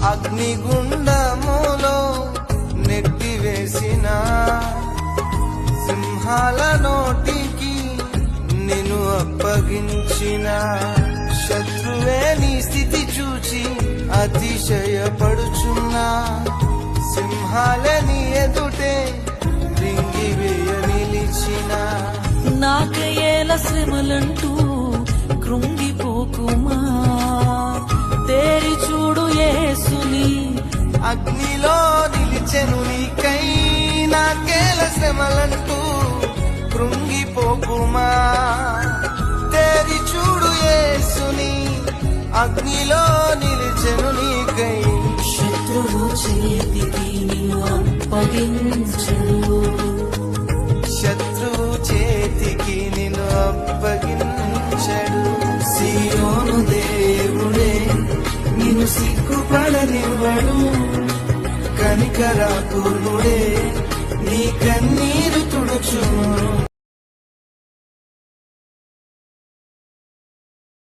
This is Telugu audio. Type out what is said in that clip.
అగ్నిగుండములో నెట్టివేసిన సింహాల నోటికి నిన్ను అప్పగించిన శత్రువే నీ స్థితి చూచి అతిశయపడుచున్నా సింహాలని ఎదుటే రింగివేయ నిలిచిన నాకయేల శ్రమలంటూ కృంగిపోకుమా తేరి చూడు యేసుని అగ్నిలో నిలిచెను నీకై నాకేల శ్రమలంటూ కృంగిపోకుమా తేరి చూడు యేసుని అగ్నిలో నిలిచెను నీకై శత్రువు చేతికి నిన్ను అప్పగించడు శత్రువు చేతికి నిన్ను అప్పగించడు సీయోను దేవుడే నిన్ను సిగ్గుపడనివ్వడు కనికరాపూర్ణుడే నీ కన్నీరు తుడుచును